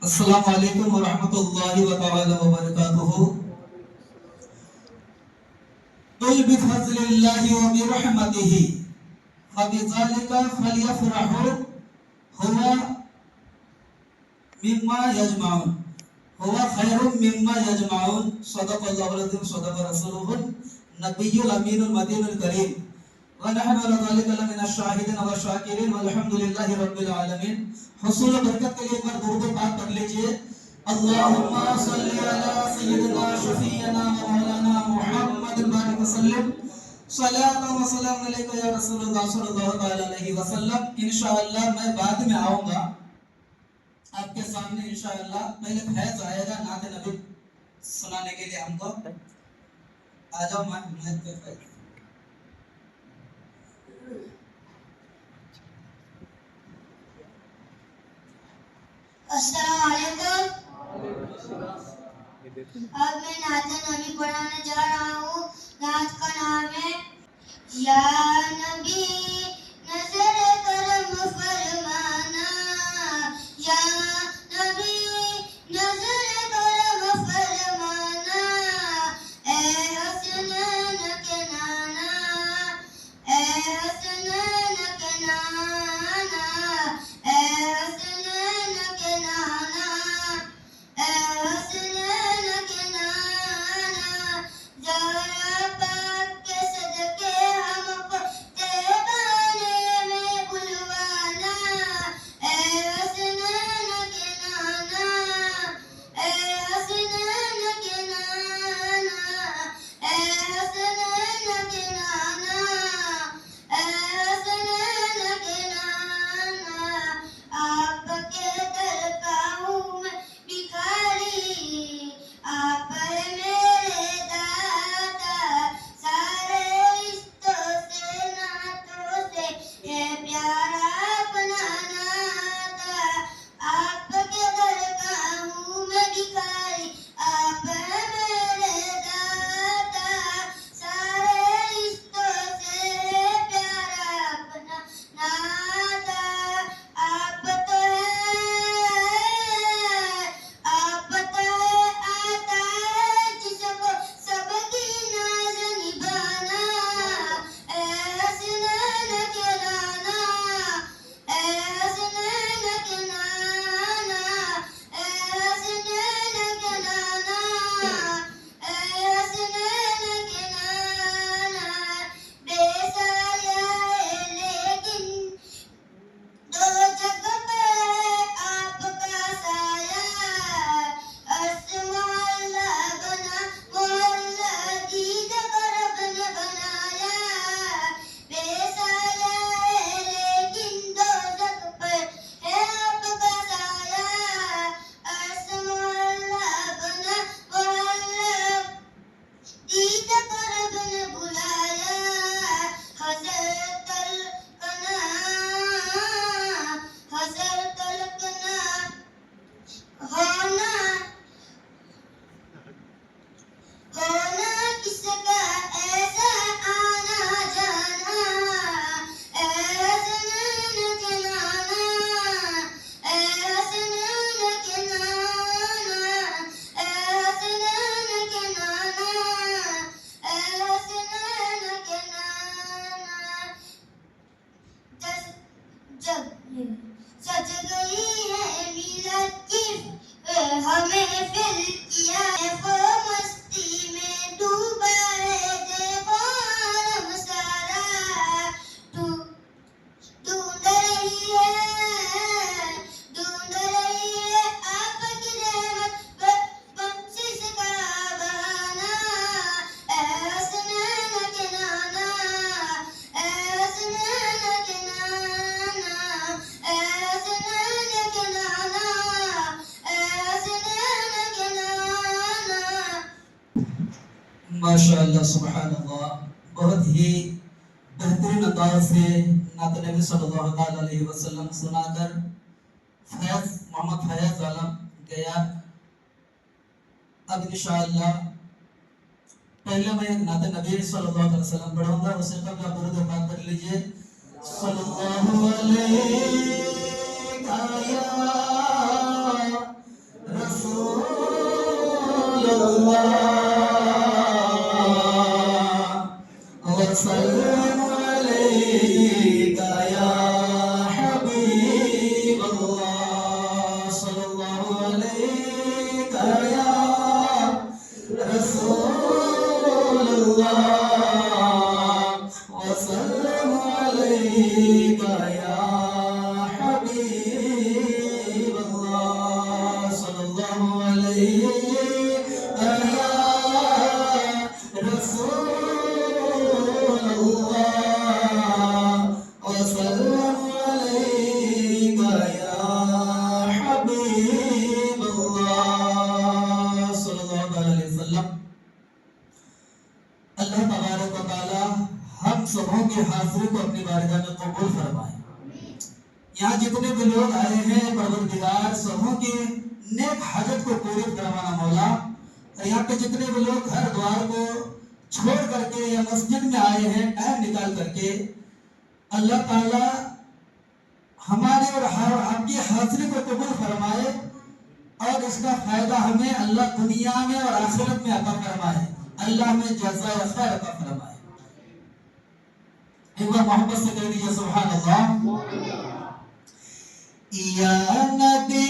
السلام علیکم ورحمۃ اللہ وبرکاتہ. قل بفضل اللہ وبرحمتہ فبذلک فلیفرحوا هو مما یجمعون خیر مما یجمعون. صدق اللہ العظیم صدق رسولہ النبی الامین المدین الکریم ونحن على ذلك لمن الشاہدین والشاکرین والحمد للہ رب العالمین. حصول برکت کے لیے ایک بار درود پاک پڑھ لیجئے. اللہم صلی علی سیدنا شفیعنا مولانا محمد بارک وسلم صلاۃ و سلام علیک یا رسول اللہ صلی اللہ تعالی علیہ وسلم. انشاءاللہ میں بعد میں آؤں گا آپ کے سامنے انشاءاللہ. پہلے فیض آئے گا نعت نبی سنانے کے لیے ہم کو. آ جاؤ محمد کے فیض. السلام علیکم. اب میں نعت نبی پڑھانے جا رہا ہوں. نعت کا نام ہے یا نبی نظر کرم فرمانا، یا نبی نظر کرم فرمانا، اے حسنین کے نانا، اے حسنین کے نانا، اے حسنین کے نانا، اے حسنین کے نانا، ذرا پاک کے صدقے ہم کو تیبانے میں بلوانا، اے حسنین کے نانا، اے حسنین کے نانا، اے حسنین کے نانا، اے حسنین کے نانا. آپ کے در کا ہوں میں بھکاری، آپ ہیں میرے داتا، سارے رشتوں سے نعتوں سے یہ پیارا اپنا ناتا. آپ کے در کا ہوں میں بھکاری، آپ ہیں میرے داتا، سارے رشتوں سے یہ پیارا اپنا ناتا. آپ تو ہے آتا ہے جس کو سب کی ناز نبھانا، اے حسنین کے نانا، اے حسنین کے نانا، اے حسنین کے نانا، اے حسنین کے نانا. بے سایہ ہے لیکن دو جگہ پہ آپ کا سایہ، عرش محلہ بنا محلہ دید پر رب نے بنایا. بے سایہ ہے لیکن دو جگہ پہ ہے آپ کا سایہ، عرش محلہ بنا محلہ دید پر رب نے بلایا. حضر تلقنا، حضر تلقنا ہونا، ہونا کس کا ایسا آنا جانا، اے حسنین کے نانا، اے حسنین کے نانا، اے حسنین کے نانا، اے حسنین کے نانا. جب سج گئی ہے ملت کی ہمیں فل کیا ہے وہ مستی میں ڈوبا ہے دیکھو عالم سارا. ڈھونڈ رہی ہے آپ کی رحمت بخشش کا بہانا، اے حسنین کے نانا، اے حسنین کے نانا، اے حسنین کے نانا، اے حسنین کے نانا. ماشاء اللہ سبحان اللہ. بہت ہی بہترین انداز سے نعت نبی صلی اللہ تعالی علیہ وسلم سنا کر فیض محمد فیض عالم گیا. اب انشاءاللہ پہلے میں نعت نبی صلی اللہ علیہ وسلم پڑھوں گا. اس سے قبل آپ درود پاک کر لیجئے. صلی اللہ علیہ وسلم عليك يا حبيب الله صلى الله عليك يا رسول الله وسلم عليك يا حبيب الله صلى الله عليك يا رسول الله وسلم عليك يا حبيب الله صلى الله عليه وسلم. اللہ تبارک و تعالی ہم سبوں کی حاضری کو اپنی بارگاہ میں قبول فرمائے. یہاں جتنے بھی لوگ آئے ہیں پروردگار سبوں کی نیک حاجت کو پوری کروانا مولا. اور یہاں پہ جتنے بھی لوگ گھر دوار کو چھوڑ کر کے یا مسجد میں آئے ہیں ٹائم نکال کر کے, اللہ تعالی ہماری اور آپ کی حاضری کو قبول فرمائے اور اس کا فائدہ ہمیں اللہ دنیا میں اور آخرت میں عطا فرمائے. اللہ ہمیں جزائے خیر عطا فرمائے. ایک بار محبت سے کہہ دیجیے سبحان اللہ. یا نبی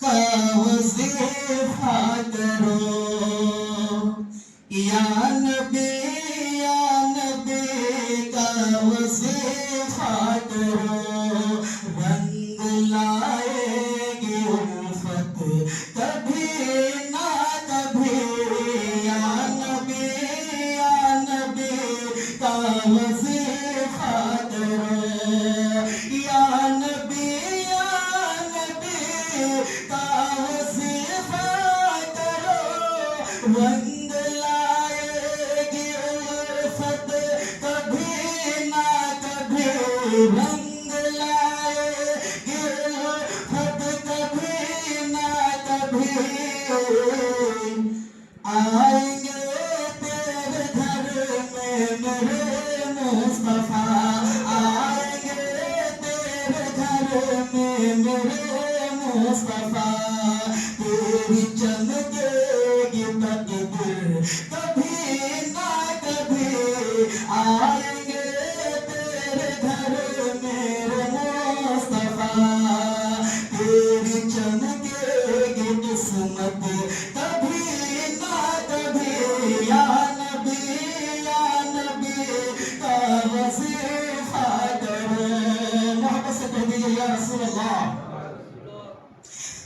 کا وظیفہ کرو, یا نبی کا وظیفہ کرو, رنگ لائے گی الفت کبھی نہ کبھی. یا نبی کا وظیفہ کرو, یا نبی کا وظیفہ کرو, رنگ لائے گی الفت کبھی نہ کبھی. رنگ لائے گی الفت کبھی نہ کبھی. آئیں گے تیرے گھر میں میرے مصطفیٰ, آئیں گے تیرے گھر میں میرے مصطفیٰ. تیری چمکے گی تقدیر کبھی نہ کبھی. آئیں گے تیرے گھر میرے مصطفیٰ, تیری چمکے گی قسمت کبھی نہ کبھی. یا نبی کا وظیفہ کرو. محبت سے کہہ دیجیے یا رسول اللہ.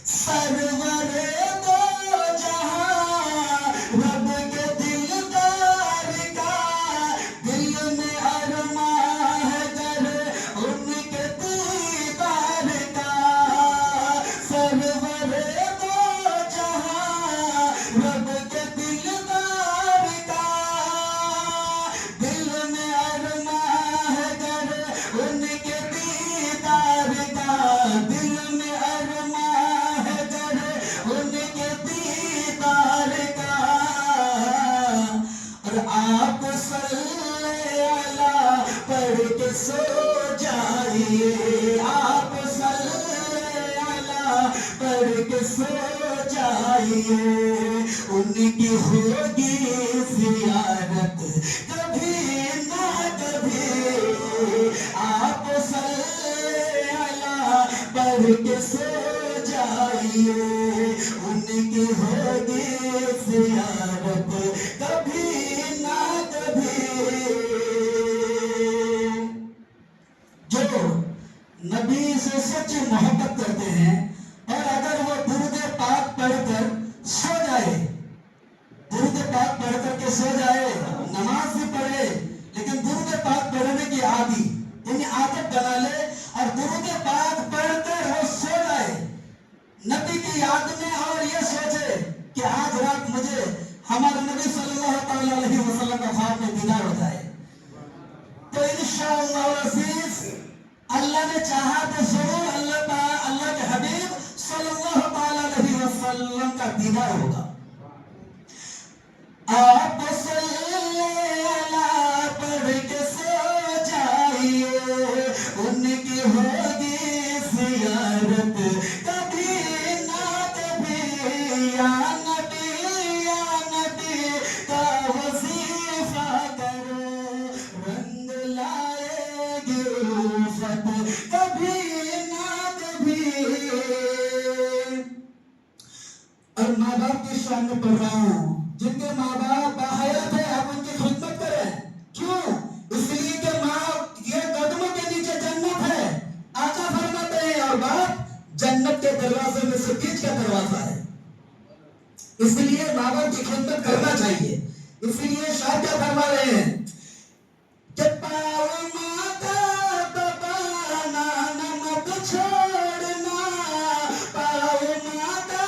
سرور دو جہاں رب کے دلدار کا, دل میں ارمان ہے گر ان کے دیدار کا. سرور دو جہاں رب کے دلدار کا, دل میں ارمان ہے گر ان کے دیدار کا. دل میں ارمان ہے گر ان کے دیدار کا. اور آپ صلی اللہ پڑھ کے سو جائیے, آپ صلی اللہ پڑھ کے سو جائیے. ان کی ہوگی زیارت کبھی نہ کبھی. آپ صلی اللہ پڑھ کے سو جائیے. ان کی ہوگی زیارت کبھی نہ کبھی. جو نبی سے سچی محبت کرتے ہیں اور اگر وہ درود پاک پڑھ کر سو جائے, درود پاک پڑھ کر کے سو جائے, نماز بھی پڑھے لیکن درود پاک پڑھنے کی عادی یعنی عادت بنا لے اور درود پاک پڑھ کر وہ سو جائے نبی کی یاد میں اور یہ سوچے کہ آج رات مجھے ہمارے نبی صلی اللہ علیہ وسلم کا خواب میں دیدار ہو جائے, تو انشاءاللہ العزیز اللہ نے چاہا تو ضرور اللہ کے حبیب صلی اللہ علیہ وسلم کا دیدار ہوگا. آپ صلی اللہ پڑھ کے سو جائیے, ان کی ہوگی زیارت کبھی نہ کبھی. کبھی نہ کبھی. اور ماں باپ کی شان میں پڑھ رہا ہوں، جن کے ماں باپ باحیات ہیں آپ ان کی خدمت کریں. کیوں؟ اس لیے کہ ماں یہ قدموں کے نیچے جنت ہے، آقا فرماتے ہیں، اور باپ جنت کے دروازے میں سے بیچ کا دروازہ ہے. اس لیے ماں باپ کی خدمت کرنا چاہیے. اس لیے شاہ کیا فرما رہے ہیں کہ پاؤ ماں کا دبانا نہ مت چھوڑنا، پاؤ ماں کا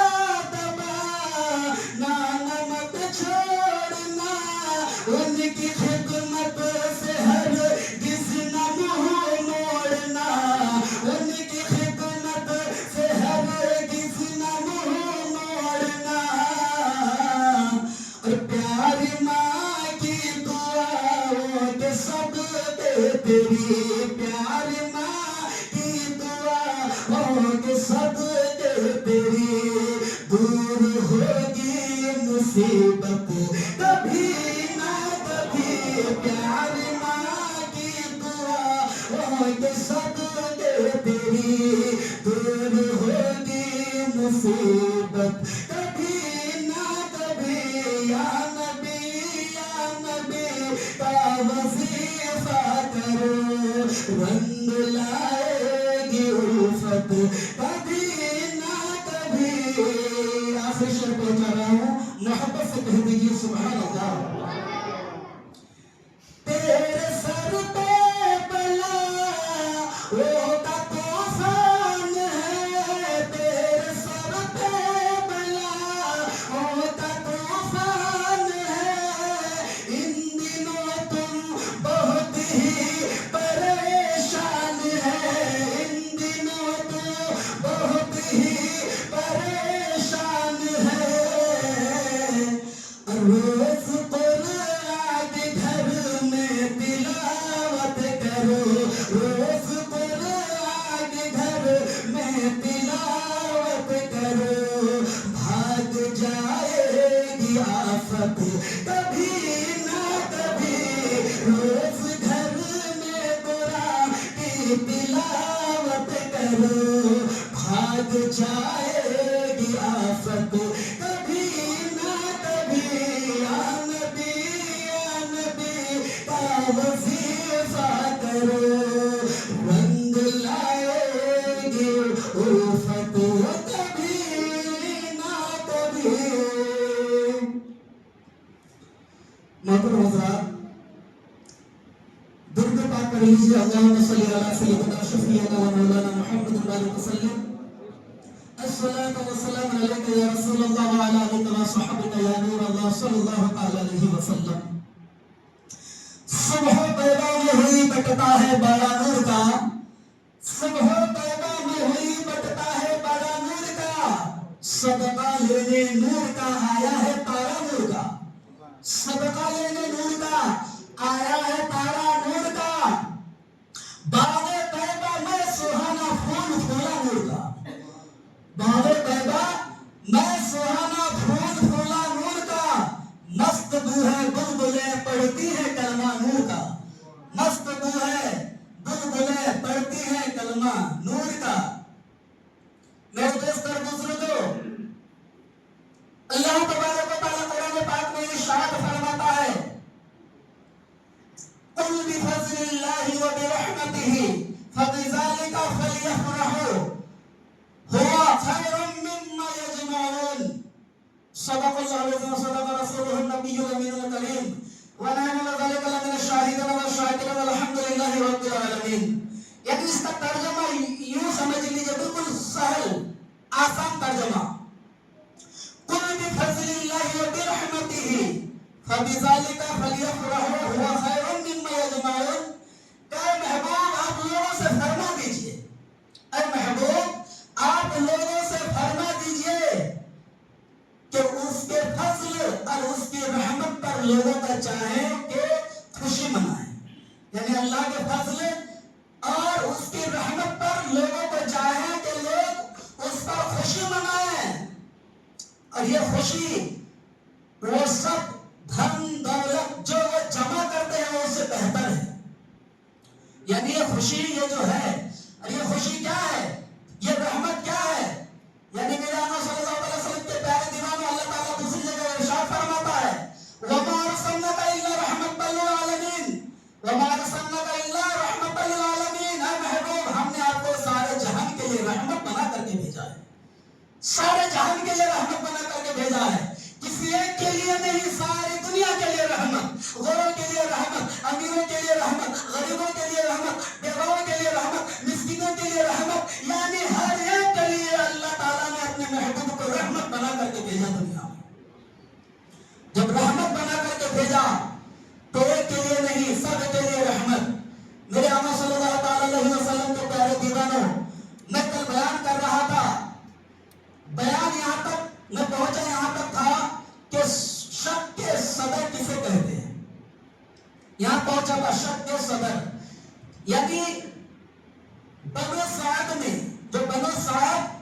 دبانا نہ مت چھوڑنا، ان کی خدمت سے ہرگز نہ منہ موڑنا، ان کی خدمت سے ہرگز نہ منہ موڑنا. اور پیاری ماں کی دعاؤں کے صدقے تیری، پیاری ماں کی دعاؤں کے صدقے تیری، دور ہوگی مصیبت کبھی نہ کبھی. پیاری ماں کی دعاؤں کے صدقے تیری، دور ہوگی مصیبت کبھی نہ کبھی. یا نبی کا وظیفہ کرو، رنگ لائے گی الفت کبھی نہ کبھی. آخر شعر پہنچا رہا ہوں، محبت سے کہہ دیجیے سبحان اللہ. تیرے سر پہ بلا ہوتا طوفان ہے، تیرے سر پہ بلا ہوتا طوفان ہے، ان دنوں تم بہت ہی پریشان ہے، ان دنوں تم بہت ہی پریشان ہے. روز قرآن گھر میں تلاوت کرو، روز قرآن گھر میں تلاوت کرو، بھاگ جائے گی آفت کبھی نہ کبھی. روز گھر میں قرآن کی تلاوت کرو، بھاگ جائے گی آفت کبھی نہ کبھی. یا نبی کا وظیفہ کرو، رنگ لائے گی الفت کبھی نہ کبھی. محترم حضرات، درود پاک پڑھ لیجیے. اللہم صلی علی سیدنا شفیعنا و مولانا محمد وآلہ وسلم. الصلاة والسلام علیک یا رسول اللہ وعلی آلک و صحبک یا نور اللہ صلی اللہ علیہ وسلم. صبح طیبہ میں ہوئی بٹتا ہے بڑا نور کا، صبح طیبہ میں ہوئی بٹتا ہے بڑا نور کا، صدقہ لینے نور کا آیا ہے تارا نور کا، صدقہ لینے نور کا آیا ہے تارا نور کا. باغ طیبہ میں سہانا پھول پھولا نور کا، باغ طیبہ میں سہانا پھول پھولا نور کا، مست بو ہے بلبلیں پڑھتی ہے کلمہ نور کا، مست بو ہے بلبلیں پڑھتی ہے کلمہ نور کا. میرے دوست اور بزرگوں، اللہ تبارک و تعالیٰ قرآن پاک میں ارشاد فرماتا ہے، قل بفضل اللہ وبرحمتہ فبذلک فلیفرحوا هو خیر مما یجمعون. صدق اللہ العظیم صدق رسولہ النبی الامین الکریم ونحن علی ذلک لمن الشاہدین والشاکرین والحمد للہ رب العالمین. یعنی اس کا ترجمہ یوں سمجھ لیجیے، بالکل سہل آسان ترجمہ. قل بفضل اللہ وبرحمتہ فبذلک فلیفرحوا هو خیر مما یجمعون. اے محبوب آپ لوگوں سے فرما دیجئے، اے محبوب آپ لوگوں سے فرما دیجئے کہ اس کے فضل اور اس کی رحمت پر لوگوں کا چاہیں کہ خوشی منائیں. یعنی اللہ کے فضل اور اس کی رحمت پر لوگوں کو چاہیں کہ لوگ اس پر خوشی منائیں. اور یہ خوشی وہ سب دھن دولت جو وہ جمع کرتے ہیں اس سے بہتر ہے. یعنی یہ خوشی یہ جو ہے، اور یہ پہنچا تھا شق صدر، یعنی بنو سعد میں، جو بنو سعد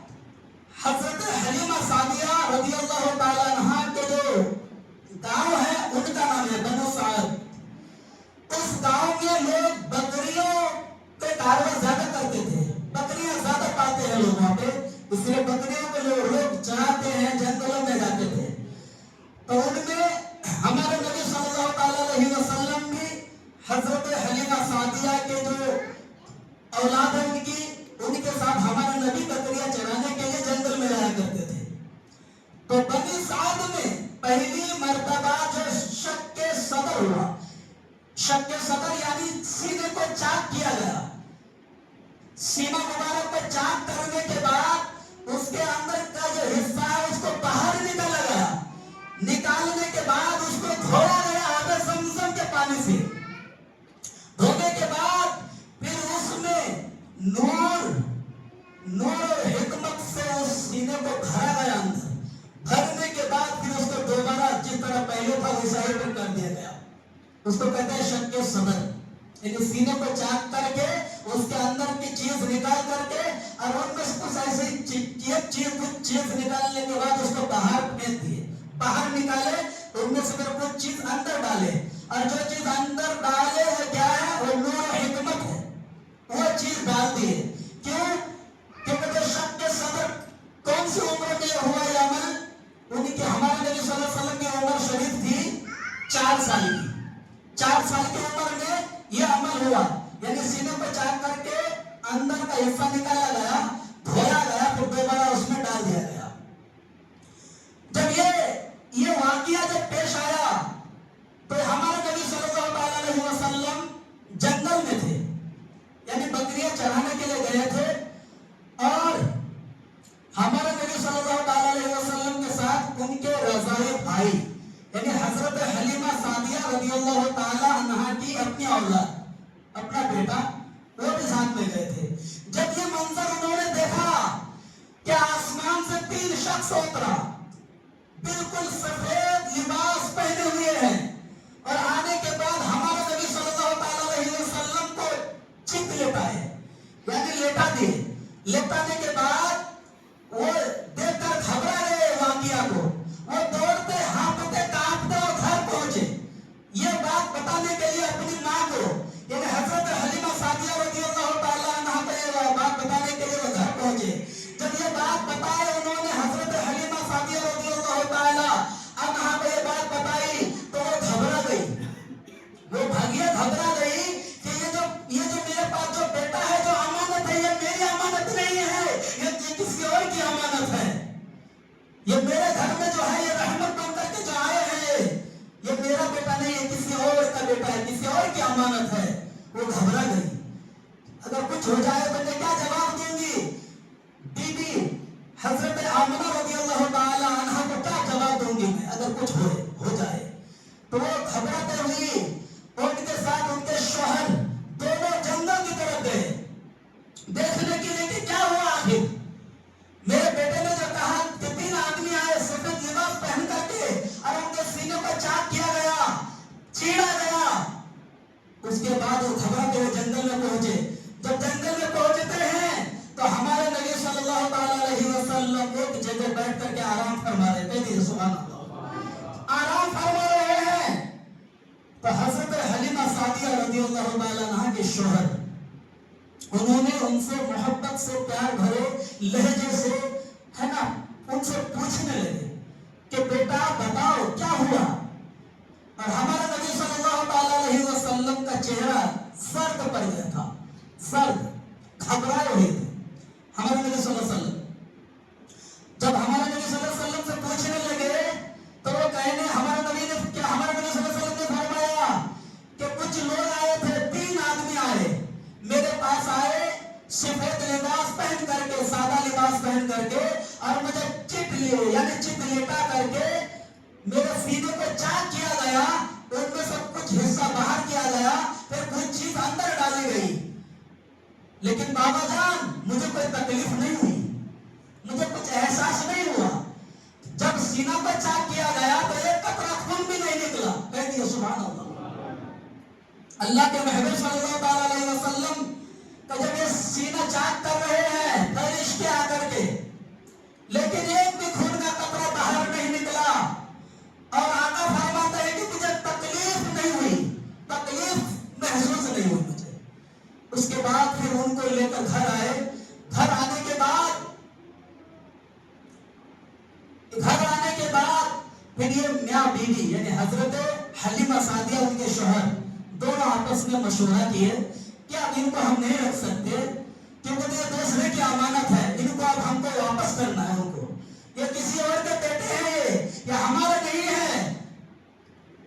حضرت حلیمہ سعدیہ رضی اللہ تعالیٰ عنہا کے جو گاؤں ہے ان کا نام ہے بنو سعد۔ اس گاؤں میں لوگ بکریوں کے کاروبار زیادہ کرتے تھے، بکریاں زیادہ پالتے ہیں لوگ وہاں پہ، اس لیے بکریوں کو لوگ چراتے ہیں، جنگلوں میں جاتے تھے۔ تو ان میں ہمارے نبی صلی اللہ تعالیٰ علیہ وسلم بھی حضرت حلیمہ سعدیہ کے جو اولاد ہے ان کے ساتھ ہمارے نبی بکریاں چرانے کے لیے جنگل میں رہا کرتے تھے۔ تو بنی سعد میں پہلی مرتبہ جو شق صدر ہوا، شق صدر یعنی سینے کو چاک کیا گیا، سینہ مبارک کو چاک کرنے کے بعد اس کے اندر کا جو حصہ ہے اس کو باہر نکالا گیا، نکالنے کے بعد اس کو دھویا گیا آب زمزم کے پانی سے، دھونے کے بعد پھر اس میں نور اور حکمت سے اس سینے کو بھرا گیا، اندر بھرنے کے بعد پھر اس کو دوبارہ جس طرح پہلے تھا ویسا ہی کر دیا گیا۔ اس کو کہتے ہیں شق صدر، یعنی سینے کو چاک کر کے اس کے اندر کی چیز نکال کر کے اور ان میں سے کچھ ایسی چیز نکالنے کے بعد اس کو باہر پھینک دیے، باہر نکالے ان میں سے پھر کچھ چیز اندر ڈالے، اور جو چیز اندر ڈالے وہ کیا ہے؟ وہ نور و حکمت ہے، وہ چیز ڈال دیے۔ کیوں؟ کیونکہ جو شق صدر کون سی عمر میں ہوا یہ عمل؟ ان کی ہمارے نبی صلی اللہ علیہ وسلم کی عمر شریف تھی 4 سال کی، 4 سال کی عمر میں یہ عمل ہوا، یعنی سینے کو چاک کر کے اندر کا حصہ نکالا گیا، دھویا گیا، پھر دوبارہ اس میں ڈال دیا گیا۔ جب یہ واقعہ جب پیش آیا تو ہمارے نبی صلی اللہ علیہ وسلم جنگل میں تھے، یعنی بکریاں چرانے کے لیے گئے تھے، اور ہمارے نبی صلی اللہ علیہ وسلم کے ساتھ ان کے رضاعی بھائی یعنی حضرت حلیمہ سعدیہ رضی اللہ تعالی عنہا کی اپنی اولاد، اپنا بیٹا، وہ بھی ساتھ میں گئے تھے۔ جب یہ منظر انہوں نے دیکھا کہ آسمان سے 3 شخص اترا، بالکل سفید لباس پہنے ہوئے ہیں، اور آنے کے بعد ہمارے نبی صلی اللہ علیہ وسلم کو چت لیتا ہے، یعنی لیٹا دیے، لیٹانے کے بعد وہ دیکھ کر گھبرا گئے واقعہ کو، وہ دوڑتے ہانپتے کانپتے اور گھر پہنچے، یہ بات بتانے کے لیے اپنی ماں کو، یعنی حضرت حلیمہ سعدیہ رضی اللہ تعالیٰ عنہا کو یہ بات بتانے کے لیے وہ گھر پہنچے۔ جب یہ بات بتائے انہوں نے حضرت حلیمہ سعدیہ رضی اللہ تعالیٰ عنہا کو یہ بات بتائی تو وہ گھبرا گئی، وہ بھاگیے گھبرا گئی کہ یہ جو میرے پاس جو بیٹا ہے، جو امانت ہے، یہ میری امانت نہیں ہے، یہ کسی اور کی امانت ہے، یہ میرے گھر میں جو ہے یہ رحمت بن کر کے جو آئے ہیں، یہ میرا بیٹا نہیں ہے، کسی اور کا بیٹا ہے، کسی اور کی امانت ہے۔ وہ گھبرا گئی، اگر کچھ ہو جائے تو میں کیا جواب دوں گی؟ بی بی حضرت آمنہ رضی اللہ تعالی عنہا کو کیا جواب دوں گی میں اگر کچھ ہو جائے؟ تو وہ گھبراتے ہوئی ان کے ساتھ ان کے شوہر دونوں جنگل کی طرف گئے دیکھنے کے لیے کہ کیا ہوا آخر۔ میرے بیٹے نے جو کہا کہ 3 آدمی آئے سفید لباس پہن کر کے اور ان کے سینے کو چاک کیا گیا، چیڑا گیا، اس کے بعد وہ گھبراتے ہوئے جنگل میں پہنچے۔ جب جنگل میں پہنچتے ہیں تو ہمارے نبی صلی اللہ تعالی علیہ وسلم ایک جگہ بیٹھ کر کے آرام فرما رہے تھے، کہیے سبحان اللہ، آرام فرما رہے ہیں۔ تو حضرت حلیمہ سعدیہ رضی اللہ تعالی عنہا کے شوہر، انہوں نے ان سے محبت سے، پیار بھرے لہجے سے، ہے نا، ان سے پوچھنے لگے کہ بیٹا بتاؤ کیا ہوا؟ اور ہمارے نبی صلی اللہ تعالی علیہ وسلم کا چہرہ سرد پڑ گیا تھا، سرد، گھبرائے ہوئے تھے ہمارے نبی صلی اللہ علیہ وسلم۔ جب ہمارے نبی صلی اللہ علیہ وسلم سے پوچھنے لگے تو وہ کہنے ہمارے نبی صلی اللہ علیہ وسلم نے فرمایا کہ کچھ لوگ آئے تھے، 3 آدمی آئے میرے پاس، آئے سفید لباس پہن کر کے، سادہ لباس پہن کر کے، اور مجھے چت لیے یعنی چت لیٹا کر کے میرے سینے کو چاک کیا گیا، ان میں سے کچھ حصہ باہر کیا گیا، پھر کچھ چیز اندر ڈالی گئی، لیکن بابا جان مجھے کوئی تکلیف نہیں ہوئی، مجھے کچھ احساس نہیں ہوا۔ جب سینہ کو چاک کیا گیا تو ایک قطرہ خون بھی نہیں نکلا، کہہ دیے سبحان اللہ۔ اللہ کے محبوب صلی اللہ علیہ وسلم کا جب یہ سینہ چاک کر رہے ہیں ترش کے آ کر کے، لیکن ایک بھی خون کا قطرہ باہر نہیں نکلا، اور آقا فرماتے ہیں کہ مجھے تکلیف نہیں ہوئی، تکلیف محسوس نہیں ہوئی مجھے۔ اس کے بعد پھر ان کو لے کر گھر آئے، گھر آنے کے بعد پھر یہ میاں بیوی یعنی حضرت حلیمہ سعدیہ ان کے شوہر دونوں آپس میں مشورہ کیے کہ اب ان کو ہم نہیں رکھ سکتے، کیونکہ یہ دوسرے کی امانت ہے، ان کو اب ہم کو واپس کرنا ہے، ان کو یہ کسی اور کے بیٹے ہیں، یہ ہمارے نہیں ہے،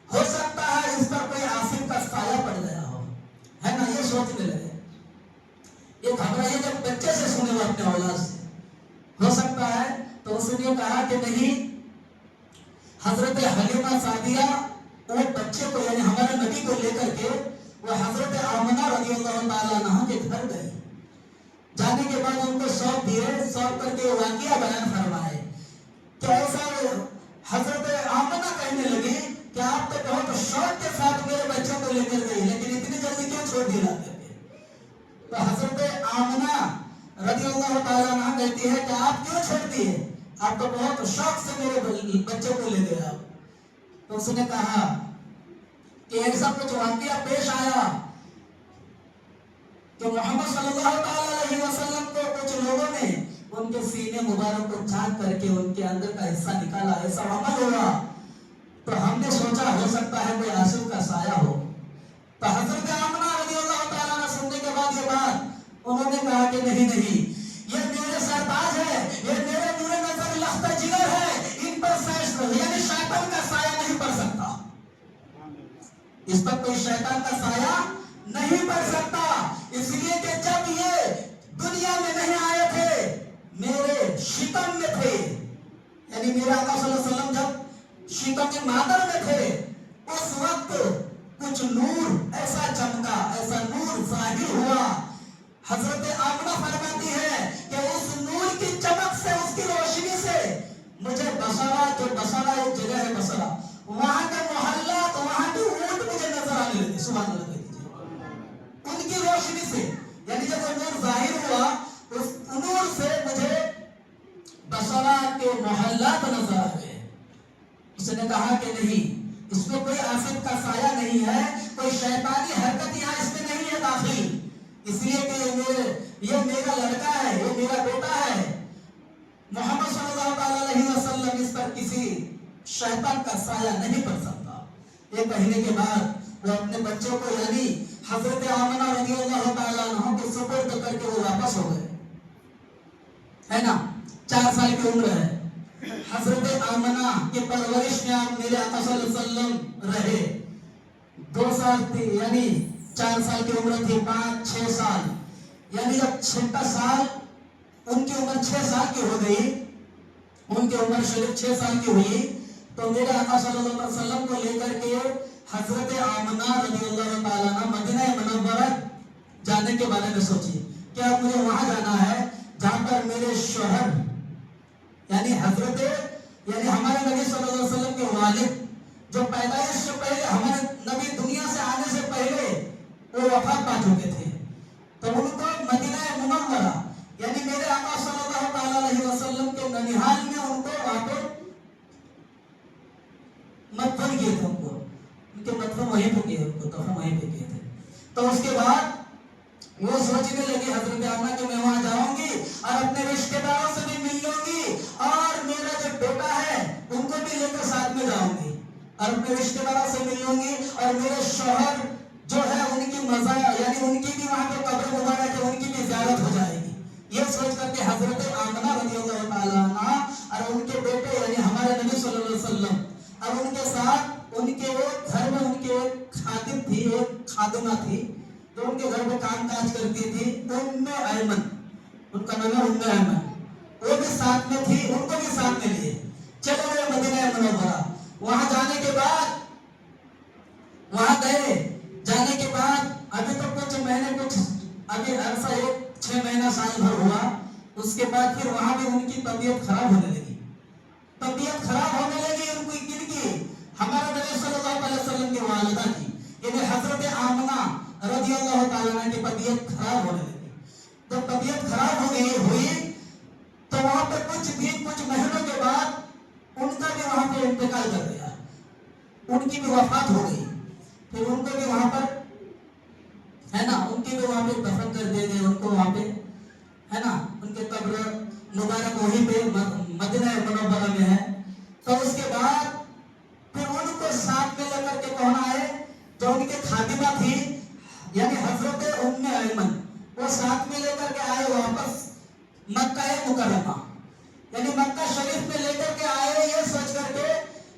ہو سکتا ہے اس پر کوئی آصف کا سایہ پڑ گیا ہو، ہے نا، یہ سوچنے لگے، یہ گھبرائے جب بچے سے سنے وہ اپنے اولاد سے، ہو سکتا ہے، تو اس نے کہا کہ نہیں، حضرت حلیمہ سعدیہ وہ بچے کو یعنی ہمارے نبی کو لے کر کے وہ حضرت آمنہ رضی اللہ تعالیٰ عنہ کے گھر گئے، جانے کے بعد ان کو سونپ دیے، سونپ کر کے واقعہ بیان فرمائے کہ ایسا حضرت آمنہ کہنے لگی کہ آپ تو بہت شوق کے ساتھ میرے بچوں کو لے کر گئی، لیکن اتنی جلدی کیوں چھوڑ دی لا کر کے؟ تو حضرت آمنہ رضی اللہ تعالیٰ عنہ کہتی ہے کہ آپ کیوں چھوڑ دیے؟ آپ تو بہت شوق سے میرے بچے کو لے گئے آپ۔ تو اس نے کہا کہ ایسا کچھ واقعہ پیش آیا کہ محمد صلی اللہ علیہ وسلم کو کچھ لوگوں نے ان کے سینے مبارک کو چاک کر کے ان کے اندر کا حصہ نکالا، ایسا عمل ہوا، تو ہم نے سوچا ہو سکتا ہے کوئی آصف کا سایہ ہو۔ تو حضرت آمنہ رضی اللہ تعالیٰ عنہ سننے کے بعد یہ بات انہوں نے کہا کہ نہیں، یہ میرے سرتاج ہے، یہ میرے نور نظر لختہ جگر ہے، ان پر یعنی شیطان کا سایہ نہیں پڑ سکتا، اس پر کوئی شیطان کا سایہ نہیں پڑ سکتا، اس لیے کہ جب یہ دنیا میں نہیں آئے تھے میرے شکم میں تھے، یعنی میرے آقا صلی اللہ علیہ وسلم جب شکم مادر میں تھے اس وقت کچھ نور ایسا چمکا، ایسا نور ظاہر ہوا، حضرت آمنہ فرماتی ہے کہ اس نور کی چمک سے، اس کی روشنی سے مجھے بصرہ، جو بصرہ ایک جگہ ہے بصرہ، وہاں کے محلات، وہاں کے اونٹ مجھے نظر آنے لگے، سبحان اللہ کہہ دیجیے، ان کی روشنی سے، یعنی جب وہ نور ظاہر ہوا اس نور سے مجھے بصرہ کے محلات نظر آ گئے۔ اس نے کہا کہ نہیں، اس میں کوئی آصف کا سایہ نہیں ہے، کوئی شیطانی حرکت یہاں اس میں نہیں ہے داخل، اس لیے کہ یہ میرا لڑکا ہے، یہ میرا بیٹا ہے، محمد صلی اللہ علیہ وسلم اس پر کسی شیطان کا سایہ نہیں پڑ سکتا۔ یہ کہنے کے بعد وہ اپنے بچوں کو یعنی حضرت آمنہ رضی اللہ تعالیٰ عنہ کو سپرد کر کے وہ واپس ہو گئے، ہے نا، 4 سال کی عمر ہے، حضرت آمنہ کی پرورش میں آپ میرے آقا صلی اللہ علیہ وسلم رہے، 2 سال تھی، یعنی 4 سال کی عمر تھی، 5-6 سال، یعنی جب 6 سال ان کی عمر 6 سال کی ہو گئی، ان کی عمر شریف 6 سال کی ہوئی، تو میرے آقا صلی اللہ علیہ وسلم کو لے کر کے حضرت آمنہ رضی اللہ تعالیٰ عنہ مدینہ منورہ جانے کے بارے میں سوچی کہ اب مجھے وہاں جانا ہے جہاں پر میرے شوہر یعنی حضرت یعنی ہمارے نبی صلی اللہ علیہ وسلم کے والد جو پیدائش سے پہلے ہمارے نبی دنیا سے آنے سے پہلے وہ وفات پا چکے تھے، تو ان کو مدینہ منورہ یعنی میرے آقا صلی اللہ تعالیٰ علیہ وسلم کے ننیحال میں ان کو وہاں پہ مدفن کیے تھے، ان کے مدفن وہیں پہ کیے، ان کو دفن وہیں پہ کیے تھے۔ تو اس کے بعد وہ سوچنے لگی حضرت آمنہ کہ میں وہاں جاؤں گی اور اپنے رشتہ داروں سے بھی مل لوں گی اور میرا جو بیٹا ہے ان کو بھی لے کر ساتھ میں جاؤں گی اور اپنے رشتہ داروں سے مل لوں گی، اور میرے شوہر جو ہے ان کی مزہ یعنی ان کی بھی وہاں پہ قبر مبارک ہے، ان کی بھی زیارت ہو جائے گی۔ یہ سوچ کر کے حضرت آمنہ رضی اللہ تعالیٰ عنہ اور ان کے بیٹے یعنی ہمارے نبی صلی اللہ علیہ وسلم اور ان کے ساتھ ان کے گھر میں ان کے ایک خادم تھی، ایک خادمہ تھی جو ان کے گھر میں کام کاج کرتی تھی، ایمن، ان کا نام ہے ایمن، وہ بھی ساتھ میں تھی، ان کو بھی ساتھ میں لیے چلو گئے مدینہ منورہ۔ وہاں جانے کے بعد وہاں گئے، جانے کے بعد ابھی تو کچھ مہینے ابھی عرصہ 6 مہینہ سال بھر ہوا، اس کے بعد پھر وہاں بھی ان کی طبیعت خراب ہونے لگی، ان کی ہمارے نبی صلی اللہ علیہ وسلم کی والدہ کی، یعنی حضرت آمنہ رضی اللہ تعالیٰ عنہ کی طبیعت خراب ہونے لگی. جب طبیعت خراب ہوئی تو وہاں پہ کچھ مہینوں کے بعد ان کا بھی وہاں پہ انتقال کر گیا, ان کی بھی وفات ہو گئی. پھر ان کو بھی وہاں پر ہے نا, ان کی بھی وہاں پہ دفن کر دے گئے, ان کو وہاں پہ ہے نا, ان کے قبر مبارک وہیں پہ مدینہ منورہ میں ہے. تو اس کے بعد پھر ان کو ساتھ میں لے کر کے کون آئے, جو ان کے خادمہ تھی یعنی حضرت ام ایمن, وہ ساتھ میں لے کر کے آئے واپس مکہ مکرمہ, یعنی مکہ شریف میں لے کر کے آئے یہ سوچ کر کے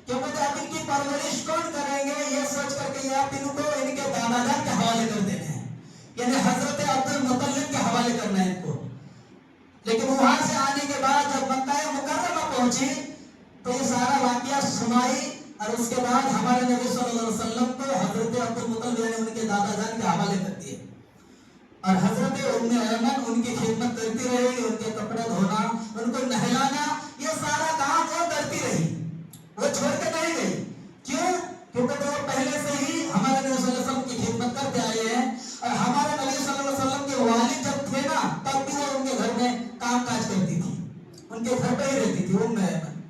کہ مجھے اب ان کی پرورش کون کریں گے, یہ سوچ کر کے آپ ان کو ان کے دادا جان کے حوالے کر دینے ہیں, یعنی حضرت عبد المطلب کے حوالے کرنا ہے ان کو. لیکن وہاں سے آنے کے بعد جب مکہ مکرمہ پہنچی تو یہ سارا واقعہ سنائی, اور اس کے بعد ہمارے نبی صلی اللہ علیہ وسلم کو حضرت عبد المطلب یعنی ان کے دادا جان کے حوالے کر دیے, اور حضرت ام ایمن ان کی خدمت کرتی رہی, ان کے کپڑے دھونا, ان کو نہلانا, یہ سارا کام وہ کرتی رہی, وہ چھوڑ کے نہیں گئی. کیوں؟ کیونکہ وہ پہلے سے ہی ہمارے نبی صلی اللہ علیہ وسلم کی خدمت کرتے آئے ہیں, اور ہمارے نبی صلی اللہ علیہ وسلم کے والد جب تھے نا تب بھی وہ ان کے گھر میں کام کاج کرتی تھی, ان کے گھر پہ ہی رہتی تھی ام ایمن.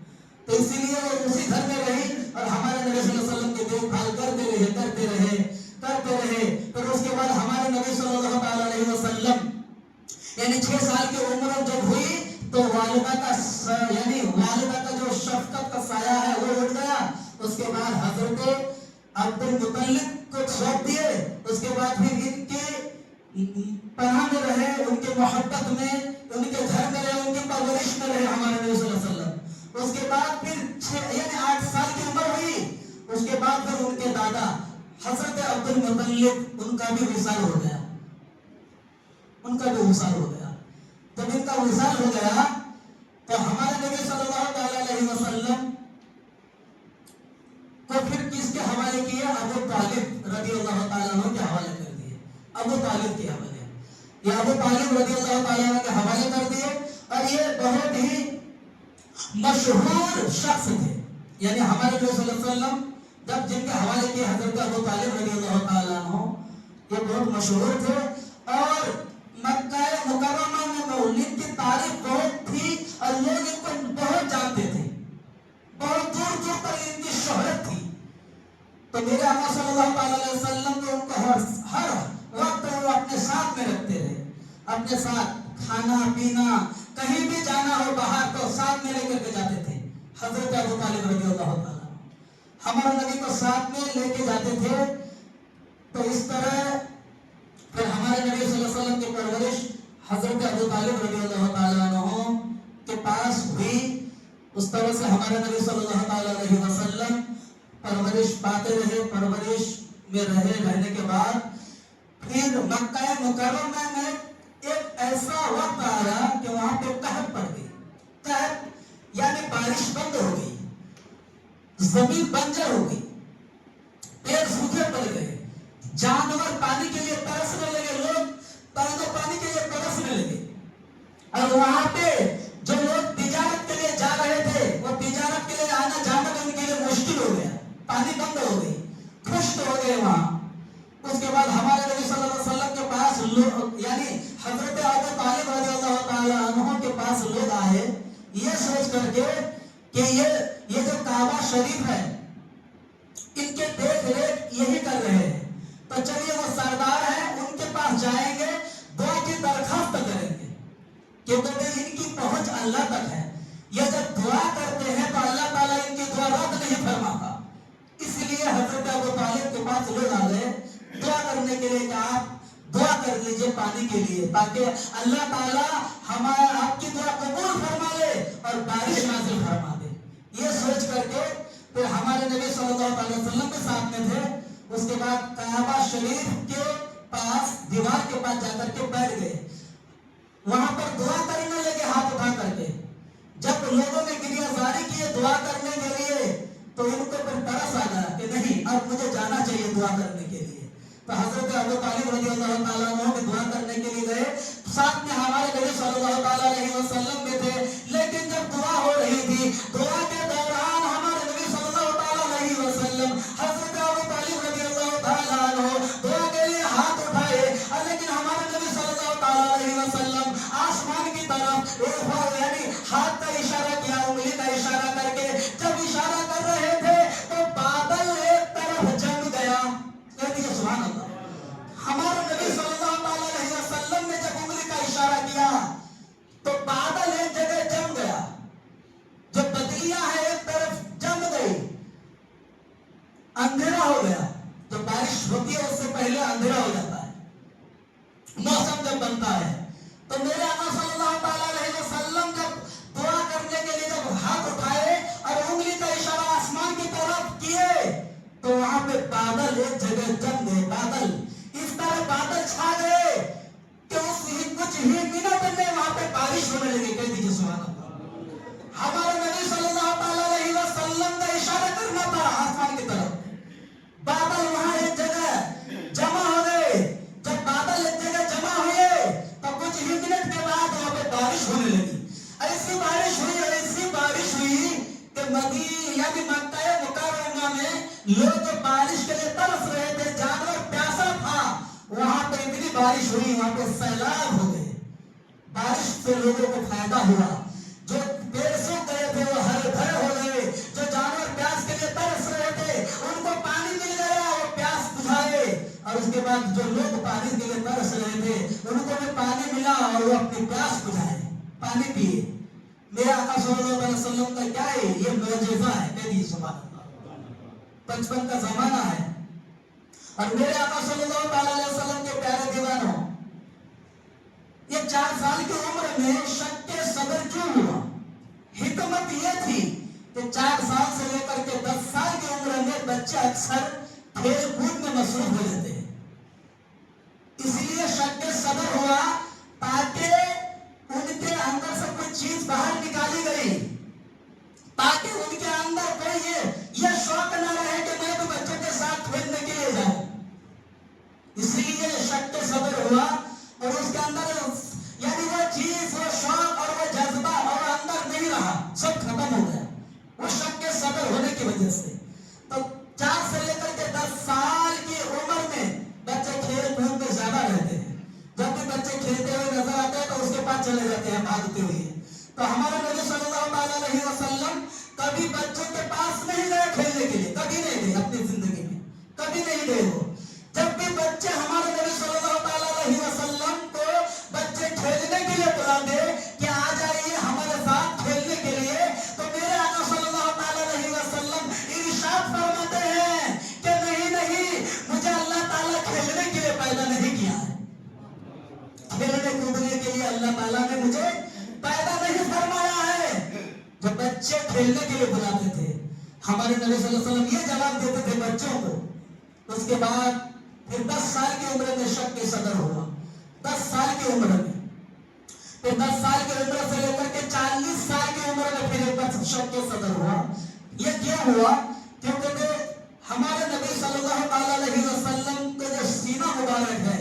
تو اسی لیے وہ اسی گھر میں رہی اور ہمارے نبی صلی اللہ علیہ وسلم کی دیکھ بھال کرتے رہے. پھر اس کے بعد ہمارے نبی صلی اللہ تعالی علیہ وسلم یعنی 6 سال کی عمر جب ہوئی تو والدہ کا جو شفقت کا سایہ ہے وہ اٹھ گیا. اس کے بعد حضرت عبد المطلب کو سونپ دیے, اس کے بعد پھر ان کے پناہ میں رہے, ان کے محبت میں, ان کے گھر میں رہے, ان کی پرورش میں رہے ہمارے نبی صلی اللہ علیہ وسلم. اس کے بعد پھر یعنی 8 سال کی عمر ہوئی, اس کے بعد پھر ان کے دادا حضرت عبد المطلب ان کا بھی وصال ہو گیا, جب ان کا وصال ہو گیا تو ہمارے نبی صلی اللہ تعالی علیہ وسلم کو پھر کس کے حوالے کیا, ابو طالب رضی اللہ تعالیٰ عنہ کے حوالے کر دیے. ابو طالب کے حوالے, یہ ابو طالب رضی اللہ تعالیٰ عنہ کے حوالے کر دیے, اور یہ بہت ہی مشہور شخص تھے. یعنی ہمارے نبی صلی اللہ علیہ وسلم جب جن کے حوالے کیے حضرت ابو طالب رضی اللہ تعالیٰ عنہ, یہ بہت مشہور تھے, اور مکہ مکرمہ میں مولد کی تعریف بہت تھی, اور لوگ ان کو بہت جانتے تھے, بہت دور دور تک ان کی شہرت تھی. تو میرے آقا صلی اللہ تعالی علیہ وسلم کو ان کو ہر وقت وہ اپنے ساتھ میں رکھتے رہے, اپنے ساتھ کھانا پینا, کہیں بھی جانا ہو باہر تو ساتھ میں لے کر کے جاتے تھے. حضرت ابو طالب رضی اللہ تعالیٰ ہمارے نبی کو ساتھ میں لے کے جاتے تھے. تو اس طرح پھر ہمارے نبی صلی اللہ علیہ وسلم کی پرورش حضرت ابو طالب رضی اللہ تعالیٰ عنہ کے پاس ہوئی. اس طرح سے ہمارے نبی صلی اللہ تعالیٰ علیہ وسلم پرورش پاتے رہے, پرورش میں رہنے کے بعد پھر مکہ مکرمہ میں ایک ایسا وقت آیا کہ وہاں پہ قحط پڑ گئی. قحط یعنی بارش بند ہو گئی, زمین بنجر ہو گئی, پیڑ سوکھے پڑ گئے, جانور پانی کے لیے ترسنے لگے, لوگ پانی کے لیے ترسنے لگے. اور وہاں پہ جو لوگ تجارت کے لیے جا رہے تھے وہ تجارت کے لیے آنا جانا ان کے لیے مشکل ہو گیا, پانی بند ہو گئی, خشک ہو گئے وہاں. اس کے بعد ہمارے نبی صلی اللہ علیہ وسلم کے پاس یعنی حضرت ابو طالب رضی اللہ تعالی عنہ کے پاس لوگ آئے یہ سوچ کر کے کہ یہ جو کعبہ شریف ہے ان کے دیکھ ریکھ یہی کر رہے ہیں, تو چلیے وہ سردار ہیں ان کے پاس جائیں گے, دعا کی درخواست کریں گے, کیونکہ ان کی پہنچ اللہ تک ہے. یہ جب دعا کرتے ہیں تو اللہ تعالیٰ ان کی دعا رد نہیں فرماتا. اس لیے حضرت ابو طالب کے پاس لوگ آ گئے دعا کرنے کے لیے کہ آپ دعا کر لیجئے پانی کے لیے, تاکہ اللہ تعالیٰ آپ کی دعا قبول فرما لے اور بارش نازل فرما دے. یہ سوچ کر کے پھر ہمارے نبی صلی اللہ علیہ وسلم کے ساتھ میں تھے. اس کے بعد کعبہ شریف کے پاس دیوار کے پاس جا کر کے بیٹھ گئے, وہاں پر دعا کرنے لگے ہاتھ اٹھا کر کے. جب لوگوں نے گریہ زاری کی دعا کرنے کے لیے تو ان کو پھر ترس آ گیا کہ نہیں اب مجھے جانا چاہیے دعا کرنے کے لیے. تو حضرت ابو طالب رضی اللہ تعالیٰ عنہ بھی دعا کرنے کے لیے گئے, ساتھ میں ہمارے نبی صلی اللہ تعالیٰ علیہ وسلم بھی تھے. لیکن جب دعا ہو رہی تھی, دعا کے دوران ہمارے نبی صلی اللہ تعالیٰ علیہ وسلم حضرت ابو طالب رضی اللہ تعالیٰ طرف یعنی ہاتھ کا اشارہ کیا، انگلی کا اشارہ کر کے جب اشارہ کر رہے تھے تو بادل ایک طرف جم گیا. کہہ دیجیے سبحان اللہ. ہمارے نبی صلی اللہ علیہ وسلم نے جب انگلی کا اشارہ کیا تو بادل ایک جگہ جم گیا. جو بدلیاں ہیں ایک طرف جم گئی، اندھیرا ہو گیا. جو بارش ہوتی ہے اس سے پہلے اندھیرا ہو جاتا ہے موسم جب بنتا ہے. تو میرے آقا صلی اللہ علیہ وسلم جب دعا کرنے کے لیے جب ہاتھ اٹھائے اور انگلی کا اشارہ آسمان کی طرف کیے تو وہاں پہ بادل ایک جگہ جم گئے. بادل اس طرح بادل چھا گئے کہ اس کچھ ہی منٹ میں وہاں پہ بارش ہونے لگی. کہہ دیجیے سبحان اللہ. ہمارے نبی صلی اللہ علیہ وسلم کا اشارہ کرنا تھا آسمان کی طرف. بادل وہاں ایک جگہ جمع ہو گئے. جب بادل ایک جگہ جمع ہوئے تو کچھ ہی منٹ کے بعد وہاں پہ بارش ہونے لگی. ایسی بارش ہوئی کہ یعنی مکہ مکرمہ میں لوگ بارش کے لیے ترس رہے تھے، جانور پیاسا تھا. وہاں پہ اتنی بارش ہوئی، وہاں پہ سیلاب ہو گئے. بارش سے لوگوں کو فائدہ ہوا. جو پیڑ سوکھ گئے تھے وہ ہرے بھرے ہو گئے. جو جانور پیاس کے لیے ترس رہے تھے ان کو پانی مل گیا، وہ پیاس بجھائے. اور اس کے بعد جو لوگ پانی کے لیے ترس رہے تھے ان کو بھی پانی ملا اور وہ اپنی پیاس بجھائے، پانی پیے. میرے آقا صلی اللہ علیہ وسلم کا کیا ہے؟ یہ معجزہ ہے. کہہ دیجیے سبحان اللہ. 55 کا زمانہ ہے اور میرے آقا صلی اللہ علیہ وسلم کے پیارے دیوانوں، یہ 4 سال کی عمر میں شک صدر کیوں ہوا؟ حکمت یہ تھی کہ 4 سال سے لے کر کے 10 سال کی عمر میں بچے اکثر کھیل کود میں مصروف ہو جاتے ہیں. اس لیے شک صدر ہوا تاکہ ان کے اندر سے کوئی چیز باہر نکالی گئی، تاکہ ان کے اندر کوئی یہ شوق نہ رہے کہ میں تو بچے کے ساتھ کھیلنے کے لیے جاؤں. اس لیے شک صدر ہوا اور اس کے اندر یعنی وہ چیز، وہ شوق اور وہ جذبہ اور اندر نہیں رہا، سب ختم ہو گیا وہ شک کے صدر ہونے کی وجہ سے. تو 4 سے لے کر کے 10 سال کی عمر میں بچے کھیل کود میں زیادہ رہتے ہیں. جب بھی بچے کھیلتے ہوئے نظر آتے ہیں تو اس کے پاس چلے جاتے ہیں بھاگتے ہوئے. تو ہمارے نبی صلی اللہ علیہ وسلم کبھی بچوں کے پاس نہیں گئے کھیلنے کے لیے، کبھی نہیں گئے اپنی زندگی میں، کبھی نہیں گئے. وہ جب بھی بچے ہمارے نبی صلی اللہ علیہ وسلم کو بچے کھیلنے کے لیے بلاتے کہ آ جائیے ہمارے ساتھ کھیلنے کے لیے، تو میرے آقا صلی اللہ علیہ وسلم ارشاد فرماتے ہیں کہ نہیں، مجھے اللہ تعالیٰ کھیلنے کے لیے پیدا نہیں کیا ہے. کھیلنے کودنے کے لیے اللہ تعالیٰ نے مجھے پیدا نہیں فرمایا ہے. جب بچے کھیلنے کے لیے بلاتے تھے ہمارے نبی صلی اللہ علیہ وسلم یہ جواب دیتے تھے بچوں کو. اس کے بعد پھر 10 سال کی عمر میں شک کے صدر ہوا. 10 سال کی عمر میں، پھر 10 سال کی عمر سے لے کر کے 40 سال کی عمر میں پھر ایک بار شک کے صدر ہوا. یہ کیا ہوا؟ کیونکہ ہمارے نبی صلی اللہ علیہ وسلم کا جو سینہ مبارک ہے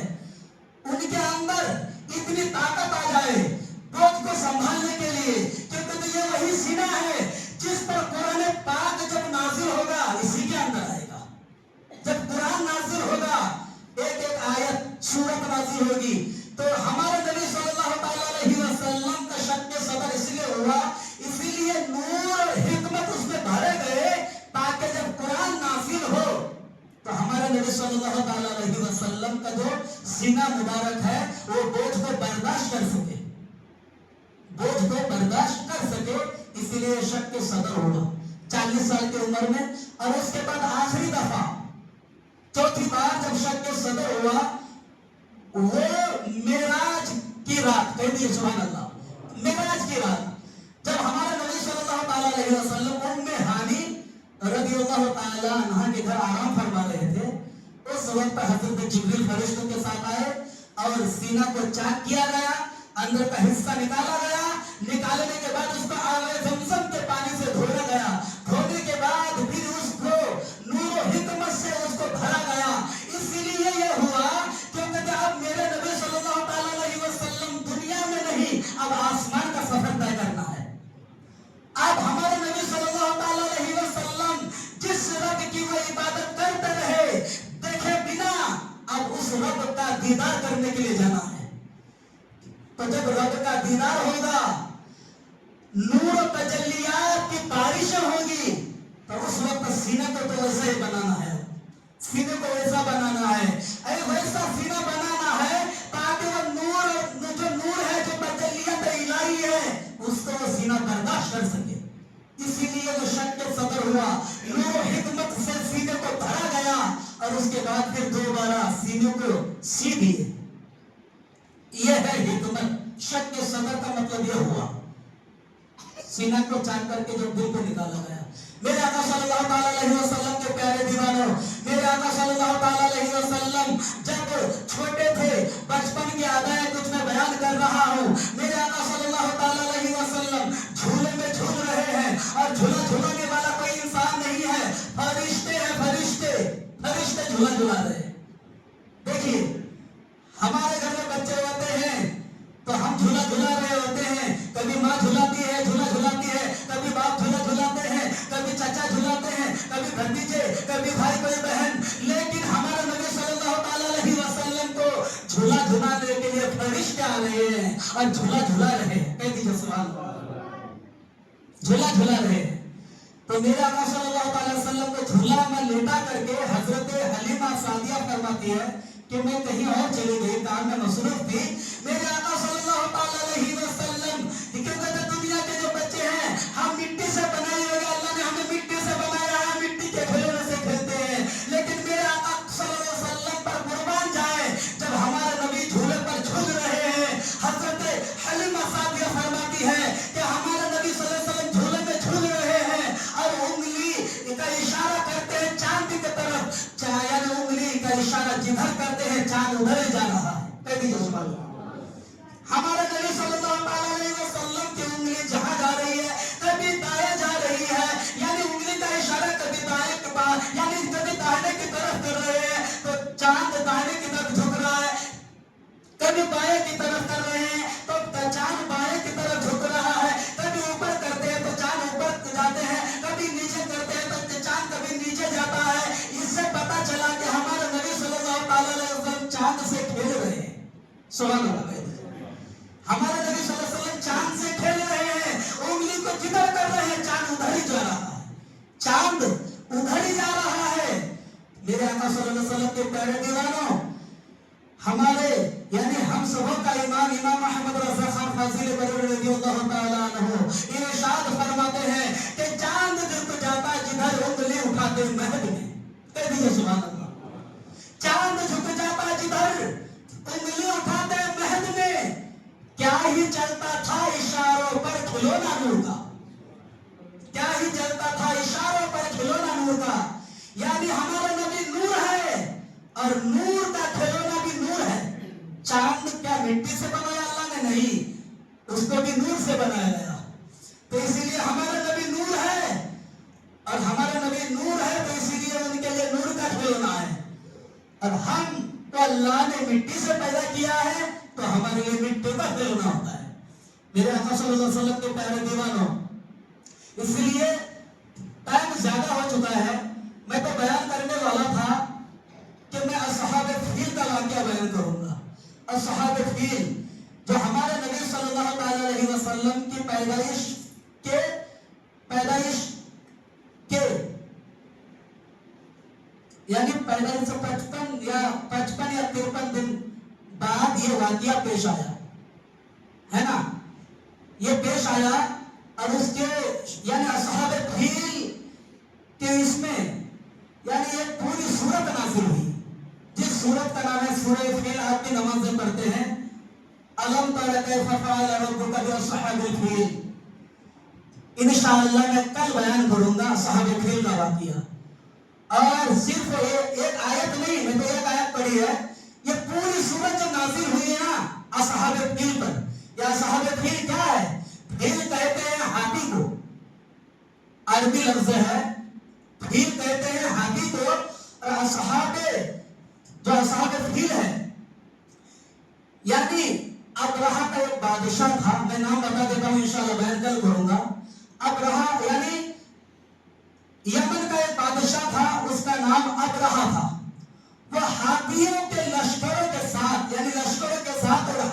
ان کے اندر اتنی طاقت آ جائے بوجھ کو سنبھالنے کے لیے، کیونکہ یہ وہی سینہ ہے جس پر قرآن پاک جب نازل ہوگا اسی کے اندر آئے گا. جب قرآن نازل ہوگا، ایک آیت سورت نازل ہوگی، تو ہمارے نبی صلی اللہ علیہ وسلم کا شک صدر اس لیے ہوا، اسی لیے نور اور حکمت اس میں بھرے گئے تاکہ جب قرآن نازل ہو تو ہمارے نبی صلی اللہ علیہ وسلم کا جو سینہ مبارک ہے وہ بوجھ کو برداشت کر سکے، بوجھ کو برداشت کر سکے. اسی لیے شک کے صدر ہوا 40 سال کی عمر میں. اور اس کے بعد آخری دفعہ چوتھی بار جب شک کے صدر ہوا وہ معراج کی رات. کہہ دیجیے سبحان اللہ. معراج کی رات جب ہمارے نبی صلی اللہ علیہ وسلم ام ہانی رضی اللہ تعالی عنہا کے گھر آرام فرما رہے تھے، اس وقت حضرت جبریل فرشتوں کے ساتھ آئے اور سینہ کو چاک کیا گیا، اندر کا حصہ نکالا گیا. نکالنے کے بعد اس کو آب زمزم کے پانی سے دھویا گیا. دھونے کے بعد پھر اس کو نور و حکمت سے اس کو بھرا گیا. اسی لیے یہ ہوا کیونکہ اب میرے نبی صلی اللہ علیہ وسلم دنیا میں نہیں، اب آسمان کا سفر طے کرنا ہے. اب ہمارے نبی صلی اللہ علیہ وسلم جس رب کی وہ عبادت کرتے رہے دیکھے بنا، اب اس رب کا دیدار کرنے کے لیے جانا ہے. تو جب رب کا دیدار ہوگا، نور و تجلیات کی بارشیں ہوگی، تو اس وقت سینے کو تو ویسا ہی بنانا ہے، سینے کو ویسا بنانا ہے، ویسا سینہ بنانا ہے تاکہ وہ نور، جو نور ہے، جو تجلیات الہی ہے، اس کو وہ سینہ برداشت کر سکے۔ اسی لیے جو شق صدر ہوا، نور و حکمت سے سینے کو بھرا گیا، اور اس کے بعد پھر دوبارہ سینے کو سی دیے۔ یہ ہے حکمت، شق صدر کا مطلب یہ ہوا، سینہ کو چاند کر کے جب دل کو نکالا گیا۔ میرے آقا صلی اللہ تعالیٰ علیہ وسلم کے پیارے دیوانوں، میرے آقا صلی اللہ تعالیٰ علیہ وسلم جب چھوٹے تھے، بچپن کی یادیں کچھ میں بیان کر رہا ہوں۔ میرے آقا صلی اللہ تعالیٰ علیہ وسلم جھولے میں جھول رہے ہیں، اور جھولا جھولانے والا کوئی انسان نہیں ہے، فرشتے ہیں، فرشتے، فرشتے جھولا جھولا رہے ہیں۔ دیکھیے ہمارے گھر میں بچے ہوتے ہیں تو ہم جھولا جھولا رہے ہوتے ہیں، کبھی ماں جھولاتی ہے، جھولا جھولاتی ہے، کبھی باپ جھولا جھولاتے ہیں، کبھی چچا جھولاتے ہیں، کبھی بھتیجے، کبھی بھائی، کوئی بہن، لیکن ہمارے نبی صلی اللہ تعالیٰ علیہ وسلم کو جھولا جھولانے کے لیے فرشتے آ رہے ہیں اور جھولا جھولا رہے ہیں۔ کہہ دیجیے سبحان اللہ، جھولا جھولا رہے ہیں۔ تو میرے آقا صلی اللہ تعالیٰ وسلم کو جھولا میں لیٹا کر کے حضرت حلیمہ سعدیہ فرماتی ہے کہ میں کہیں اور چلی گئی، کام میں مصروف تھی۔ میرے آقا صلی اللہ تعالیٰ علیہ وسلم، کیونکہ دنیا کے جو بچے ہیں ہم مٹی سے بنائے ہوئے، اللہ نے ہمیں مٹی سے بنایا ہے، مٹی کے کھلونے سے کھیلتے ہیں، لیکن میرے آقا صلی اللہ علیہ وسلم پر قربان جائے، جب ہمارے نبی جھولے پر جھول رہے ہیں، حضرت حلیمہ سعدیہ فرماتی ہے کہ ہمارے نبی صلی اللہ علیہ وسلم جھولے میں جھول رہے ہیں اور انگلی کا اشارہ کرتے ہیں چاند کی طرف، یعنی انگلی کا اشارہ جدھر کرتے ہیں چاند ادھر ہی جا رہا ہے۔ کہہ دیجیے سبحان اللہ۔ ہمارے نبی صلی اللہ علیہ وسلم کی انگلی جہاں جا رہی ہے، کبھی دائیں جا رہی ہے، یعنی انگلی کا اشارہ کبھی دائیں کے پاس، یعنی کبھی دائیں کی طرف کر رہے ہیں تو چاند دائیں کی طرف جھک رہا ہے، کبھی بائیں کی طرف کر رہے ہیں تو چاند بائیں کی طرف جھک رہا ہے، کبھی اوپر کرتے ہیں تو چاند اوپر جاتے ہیں، کبھی نیچے کرتے ہیں تو چاند کبھی نیچے جاتا ہے۔ اس سے پتا چلا کہ ہمارے نبی صلی اللہ علیہ وسلم چاند سے کھیل رہے ہیں۔ سبحان اللہ۔ ہمارے نبی صلی اللہ علیہ وسلم چاند سے کھیل رہے ہیں، انگلی کو جدھر کر رہے ہیں چاند ادھر ہی جا رہا ہے، چاند ادھر ہی جا رہا ہے۔ میرے آقا صلی اللہ علیہ وسلم کے پیارے دیوانوں، ہمارے یعنی ہم سبوں کا امام محمد رضا خان فاضل بریلوی رضی اللہ تعالیٰ عنہ ارشاد فرماتے ہیں کہ چاند جھک جاتا جدھر انگلی اٹھاتے مہد میں۔ کہہ دیجیے سبحان اللہ۔ چاند جھک جاتا جدھر انگلی اٹھاتے مہد میں، کیا ہی چلتا تھا اشاروں پر کھلونا نور کا، کیا ہی چلتا تھا اشاروں پر کھلونا نور کا، یعنی ہمارا نبی نور ہے اور نور کا کھلونا بھی نور ہے۔ چاند کیا مٹی سے بنایا اللہ نے؟ نہیں، اس کو بھی نور سے بنایا گیا۔ تو اسی لیے ہمارا نبی نور ہے، اور ہمارا نبی نور ہے تو اسی لیے ان کے لیے نور کا کھلونا ہے، اور ہم تو اللہ نے مٹی سے پیدا کیا ہے تو ہمارے لیے مٹی کا کھلونا ہوتا ہے۔ میرے آقا صلی اللہ علیہ وسلم کے پیارے دیوانوں، اس لیے ٹائم زیادہ ہو چکا ہے، میں تو بیان کرنے والا تھا کہ میں اصحاب فیل کا واقعہ بیان کروں گا۔ اصحاب فیل جو ہمارے نبی صلی اللہ تعالی علیہ وسلم کی پیدائش کے یعنی پیدائش سے 55 یا 53 دن بعد یہ واقعہ پیش آیا ہے نا، یہ پیش آیا، اور اس کے یعنی اصحاب فیل کے اس میں یعنی ایک پوری سورت نازل ہوئی، جس سورت کا نام ہے سورہ فیل۔ آپ کی نمازیں پڑھتے ہیں الم تر کیف فعل ربک باصحاب الفیل۔ انشاءاللہ میں کل بیان کروں گا اصحاب فیل کا واقعہ، اور صرف ایک آیت نہیں، میں تو ایک آیت پڑھی ہے، یہ پوری سورت جو نازل ہوئی ہے نا اصحاب فیل پر۔ یا اصحاب فیل کیا ہے؟ فیل کہتے ہیں ہاتھی کو، عربی لفظ ہے، فیل کہتے ہیں ہاتھی کو، اور اصحاب جو اصحاب فیل ہے یعنی ابرہہ کا ایک بادشاہ تھا، میں نام بتا دیتا ہوں انشاءاللہ بیان کل کروں گا۔ ابرہہ یعنی یمن کا ایک بادشاہ تھا، اس کا نام ابرہہ تھا۔ وہ ہاتھیوں کے لشکروں کے ساتھ، یعنی لشکروں کے ساتھ اور